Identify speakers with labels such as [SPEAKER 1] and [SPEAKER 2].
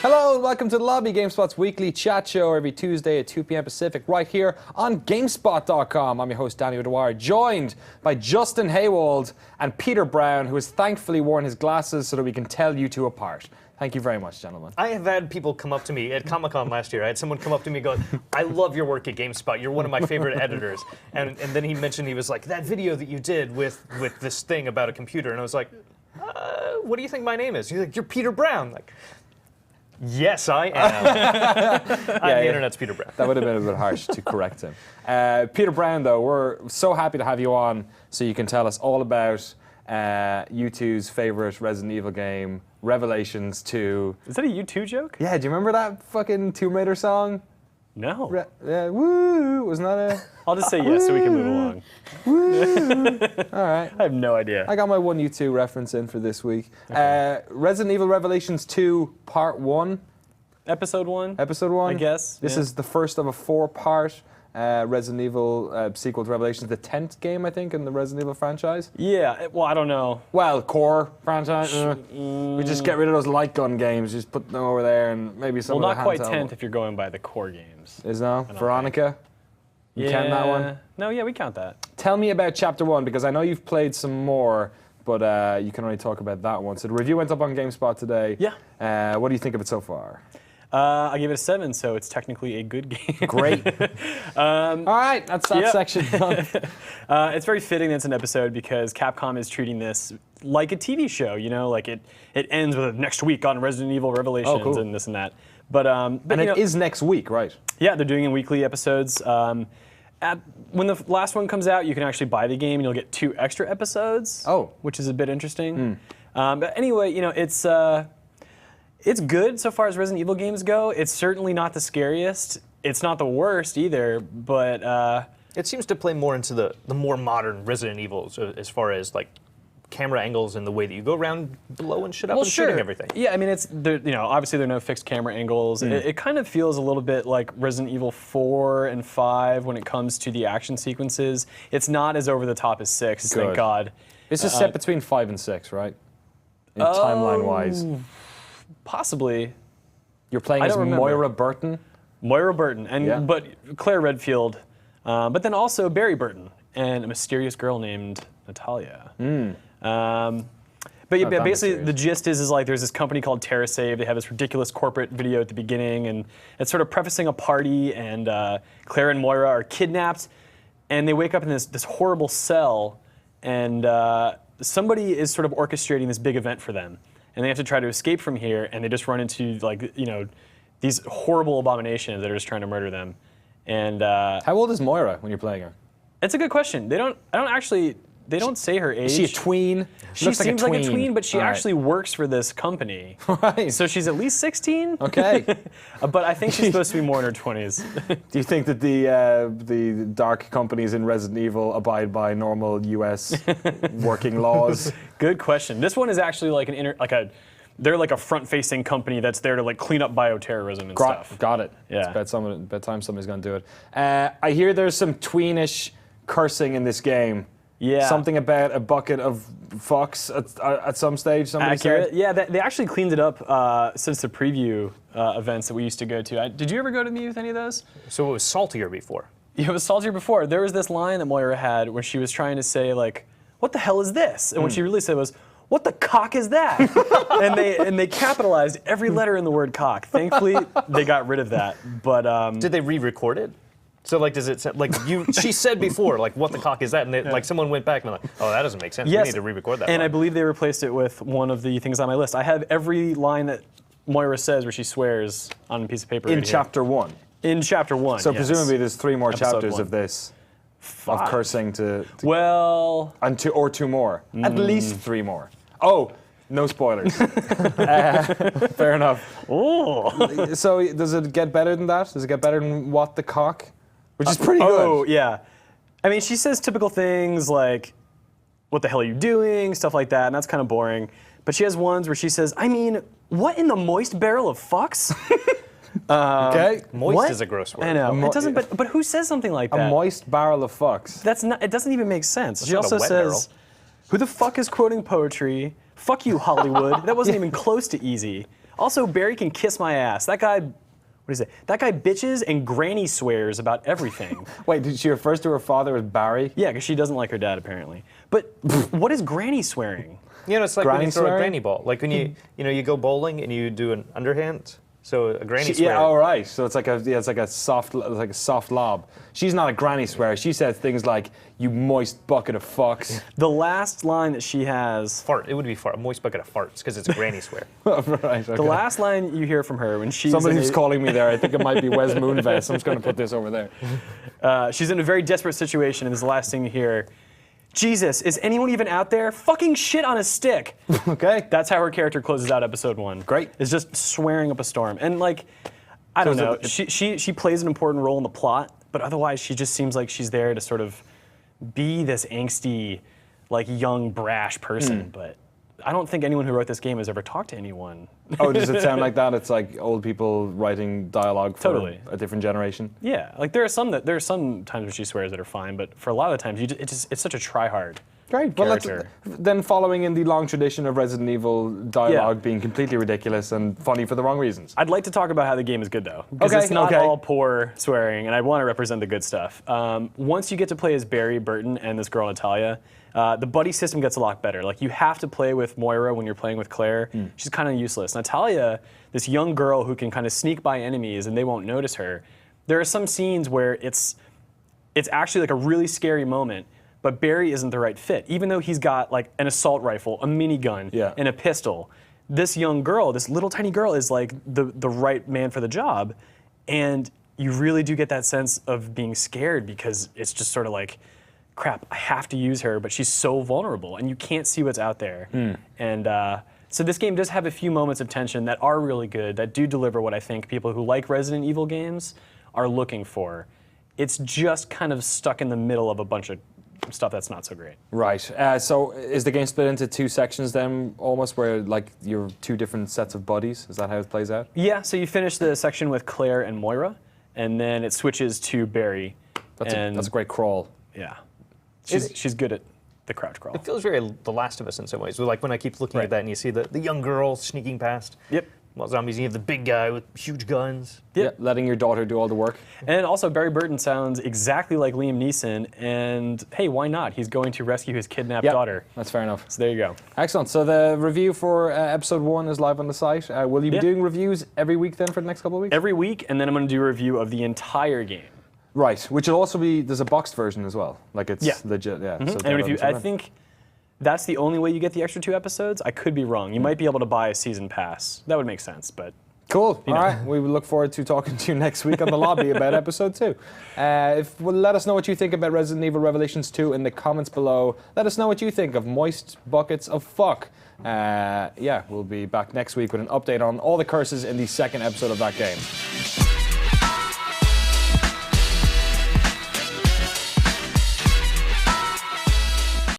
[SPEAKER 1] Hello and welcome to The Lobby, GameSpot's weekly chat show every Tuesday at 2 p.m. Pacific, right here on GameSpot.com. I'm your host, Danny O'Dwyer, joined by Justin Haywald and Peter Brown, who has thankfully worn his glasses so that we can tell you two apart. Thank you very much, gentlemen.
[SPEAKER 2] I have had people come up to me at Comic-Con last year. I had someone come up to me going, I love your work at GameSpot. You're one of my favorite editors. And then he mentioned, he was like, that video that you did with this thing about a computer. And I was like, what do you think my name is? He's like, you're Peter Brown. Like, yes, I am. The internet's Peter Brown.
[SPEAKER 1] That would have been a bit harsh to correct him. Peter Brown, though, we're so happy to have you on so you can tell us all about you two's favorite Resident Evil game, Revelations 2.
[SPEAKER 3] Is that a U2 joke?
[SPEAKER 1] Yeah, do you remember that fucking Tomb Raider song?
[SPEAKER 3] No.
[SPEAKER 1] Woo! Wasn't that a...
[SPEAKER 3] I'll just say yes so we can move along.
[SPEAKER 1] Woo! All right.
[SPEAKER 3] I have no idea.
[SPEAKER 1] I got my one U2 reference in for this week. Okay. Resident Evil Revelations 2 Part 1.
[SPEAKER 3] Episode 1?
[SPEAKER 1] Episode 1.
[SPEAKER 3] I guess.
[SPEAKER 1] This is the first of a 4-part Resident Evil sequel to Revelations, the 10th game, I think, in the Resident Evil franchise.
[SPEAKER 3] Yeah, well, I don't know.
[SPEAKER 1] Well, core franchise. We just get rid of those light gun games, just put them over there, and maybe some
[SPEAKER 3] Well,
[SPEAKER 1] of the
[SPEAKER 3] not quite
[SPEAKER 1] handheld
[SPEAKER 3] 10th if you're going by the core games.
[SPEAKER 1] Is no? Veronica? You count that one?
[SPEAKER 3] No, yeah, we count that.
[SPEAKER 1] Tell me about Chapter 1, because I know you've played some more, but you can only talk about that one. So the review went up on GameSpot today.
[SPEAKER 3] Yeah.
[SPEAKER 1] What do you think of it so far?
[SPEAKER 3] I gave it a 7, so it's technically a good game.
[SPEAKER 1] Great. All right, that's that section done.
[SPEAKER 3] It's very fitting that it's an episode because Capcom is treating this like a TV show, you know, like it ends with next week on Resident Evil Revelations and this and that. But
[SPEAKER 1] it is next week, right? Yeah,
[SPEAKER 3] they're doing it in weekly episodes. When the last one comes out, you can actually buy the game and you'll get 2 extra episodes.
[SPEAKER 1] Oh.
[SPEAKER 3] Which is a bit interesting. But anyway, you know, it's good so far as Resident Evil games go. It's certainly not the scariest. It's not the worst either, but...
[SPEAKER 2] it seems to play more into the more modern Resident Evils as far as, like, camera angles and the way that you go around below and shit up and shooting everything.
[SPEAKER 3] Yeah, I mean, obviously there are no fixed camera angles. It kind of feels a little bit like Resident Evil 4 and 5 when it comes to the action sequences. It's not as over the top as 6, thank God.
[SPEAKER 1] This is set between 5 and 6, right? In timeline-wise.
[SPEAKER 3] Possibly.
[SPEAKER 1] You're playing as Moira Burton?
[SPEAKER 3] Moira Burton, but Claire Redfield, but then also Barry Burton and a mysterious girl named Natalia. But yeah, basically the gist is like there's this company called TerraSave. They have this ridiculous corporate video at the beginning, and it's sort of prefacing a party, and Claire and Moira are kidnapped, and they wake up in this horrible cell, and somebody is sort of orchestrating this big event for them. And they have to try to escape from here, and they just run into, like, you know, these horrible abominations that are just trying to murder them. And
[SPEAKER 1] how old is Moira when you're playing her?
[SPEAKER 3] It's a good question. They don't say her age.
[SPEAKER 1] Is she a tween?
[SPEAKER 3] She seems like a tween, but she actually works for this company.
[SPEAKER 1] Right.
[SPEAKER 3] So she's at least 16.
[SPEAKER 1] Okay.
[SPEAKER 3] But I think she's supposed to be more in her 20s.
[SPEAKER 1] Do you think that the dark companies in Resident Evil abide by normal U.S. working laws?
[SPEAKER 3] Good question. This one is actually like they're like a front-facing company that's there to like clean up bioterrorism and stuff.
[SPEAKER 1] Got it.
[SPEAKER 3] Yeah.
[SPEAKER 1] It's about time somebody's going to do it. I hear there's some tweenish cursing in this game.
[SPEAKER 3] Yeah.
[SPEAKER 1] Something about a bucket of fucks at some stage.
[SPEAKER 3] Accurate. Yeah, they actually cleaned it up since the preview events that we used to go to. Did you ever go to me with any of those?
[SPEAKER 2] So it was saltier before.
[SPEAKER 3] Yeah, it was saltier before. There was this line that Moira had where she was trying to say, like, what the hell is this? And what she really said was, what the cock is that? and they capitalized every letter in the word cock. Thankfully, they got rid of that. But
[SPEAKER 2] did they re-record it? So, like, does it sound like she said before, like, what the cock is that? And like someone went back and like, oh, that doesn't make sense.
[SPEAKER 3] Yes.
[SPEAKER 2] We need to re-record that.
[SPEAKER 3] And
[SPEAKER 2] line.
[SPEAKER 3] I believe they replaced it with one of the things on my list. I have every line that Moira says where she swears on a piece of paper.
[SPEAKER 1] In Chapter 1.
[SPEAKER 3] In Chapter 1.
[SPEAKER 1] So presumably there's 3 more
[SPEAKER 3] Episode
[SPEAKER 1] chapters
[SPEAKER 3] 1.
[SPEAKER 1] of this.
[SPEAKER 3] 5.
[SPEAKER 1] Of cursing to
[SPEAKER 3] well.
[SPEAKER 1] And 2 more. At least 3 more. Oh, no spoilers. Fair enough.
[SPEAKER 3] Oh.
[SPEAKER 1] So does it get better than that? Does it get better than what the cock? Which is pretty good.
[SPEAKER 3] Oh, yeah. I mean, she says typical things like, what the hell are you doing? Stuff like that, and that's kind of boring. But she has ones where she says, I mean, what in the moist barrel of fucks?
[SPEAKER 1] Okay.
[SPEAKER 2] Moist is a gross word.
[SPEAKER 3] I know. It doesn't, but who says something like that?
[SPEAKER 1] A moist barrel of fucks.
[SPEAKER 3] That's not. It doesn't even make sense.
[SPEAKER 2] It's
[SPEAKER 3] She
[SPEAKER 2] not a
[SPEAKER 3] also
[SPEAKER 2] wet
[SPEAKER 3] says,
[SPEAKER 2] barrel.
[SPEAKER 3] who the fuck is quoting poetry? Fuck you, Hollywood. That wasn't even close to easy. Also, Barry can kiss my ass. That guy, what is it? That guy bitches and granny swears about everything.
[SPEAKER 1] Wait, did she refer to her father as Barry?
[SPEAKER 3] Yeah, because she doesn't like her dad, apparently. But what is granny swearing?
[SPEAKER 2] You know, it's like
[SPEAKER 1] Granny
[SPEAKER 2] when you throw
[SPEAKER 1] swearing?
[SPEAKER 2] a granny ball. Like when you go bowling and you do an underhand. So a granny swear.
[SPEAKER 1] Yeah, all right. So it's like a soft lob. She's not a granny swear. She says things like, "You moist bucket of fucks."
[SPEAKER 3] The last line that she has,
[SPEAKER 2] Fart. It would be fart. A moist bucket of farts because it's a granny swear.
[SPEAKER 1] Right. Okay.
[SPEAKER 3] the last line you hear from her when she's
[SPEAKER 1] Somebody's
[SPEAKER 3] in a,
[SPEAKER 1] calling me there. I think it might be Wes Moonves. I'm just going to put this over there.
[SPEAKER 3] she's in a very desperate situation, and this is the last thing you hear. Jesus, is anyone even out there? Fucking shit on a stick.
[SPEAKER 1] Okay.
[SPEAKER 3] That's how her character closes out episode 1.
[SPEAKER 1] Great.
[SPEAKER 3] Is just swearing up a storm. And like, I don't know, she plays an important role in the plot, but otherwise she just seems like she's there to sort of be this angsty, like young, brash person. But I don't think anyone who wrote this game has ever talked to anyone.
[SPEAKER 1] Oh, does it sound like that? It's like old people writing dialogue for
[SPEAKER 3] Totally.
[SPEAKER 1] a different generation?
[SPEAKER 3] Yeah, like there are some times when she swears that are fine, but for a lot of the times, it's such a try-hard.
[SPEAKER 1] Great. Well,
[SPEAKER 3] character.
[SPEAKER 1] then following in the long tradition of Resident Evil dialogue being completely ridiculous and funny for the wrong reasons.
[SPEAKER 3] I'd like to talk about how the game is good, though, because
[SPEAKER 1] Okay,
[SPEAKER 3] it's not
[SPEAKER 1] okay.
[SPEAKER 3] all poor swearing, and I want to represent the good stuff. Once you get to play as Barry Burton and this girl Natalia, the buddy system gets a lot better. Like, you have to play with Moira when you're playing with Claire. She's kind of useless. Natalia, this young girl who can kind of sneak by enemies and they won't notice her. There are some scenes where it's actually like a really scary moment, but Barry isn't the right fit. Even though he's got like an assault rifle, a minigun, and a pistol, this young girl, this little tiny girl, is like the right man for the job. And you really do get that sense of being scared because it's just sort of like, crap, I have to use her, but she's so vulnerable and you can't see what's out there. And so this game does have a few moments of tension that are really good, that do deliver what I think people who like Resident Evil games are looking for. It's just kind of stuck in the middle of a bunch of stuff that's not so great.
[SPEAKER 1] Right. So is the game split into two sections then, almost, where like you're two different sets of buddies? Is that how it plays out?
[SPEAKER 3] Yeah, so you finish the section with Claire and Moira, and then it switches to Barry.
[SPEAKER 1] That's a great crawl.
[SPEAKER 3] Yeah. She's good at the crouch crawl.
[SPEAKER 2] It feels very The Last of Us in some ways. Like when I keep looking at that and you see the young girl sneaking past.
[SPEAKER 3] Yep.
[SPEAKER 2] Well, zombies, and you have the big guy with huge guns.
[SPEAKER 1] Yeah, letting your daughter do all the work.
[SPEAKER 3] And also, Barry Burton sounds exactly like Liam Neeson, and hey, why not? He's going to rescue his kidnapped daughter.
[SPEAKER 1] That's fair enough.
[SPEAKER 3] So there you go.
[SPEAKER 1] Excellent. So the review for episode 1 is live on the site. Will you be doing reviews every week then for the next couple of weeks?
[SPEAKER 3] Every week, and then I'm going to do a review of the entire game.
[SPEAKER 1] Right, which will also be, there's a boxed version as well. Like it's legit, yeah. So
[SPEAKER 3] And if I think that's the only way you get the extra 2 episodes. I could be wrong. You might be able to buy a season pass. That would make sense, but...
[SPEAKER 1] Cool. All right. We will look forward to talking to you next week on the lobby about episode 2. Let us know what you think about Resident Evil Revelations 2 in the comments below. Let us know what you think of moist buckets of fuck. We'll be back next week with an update on all the curses in the second episode of that game.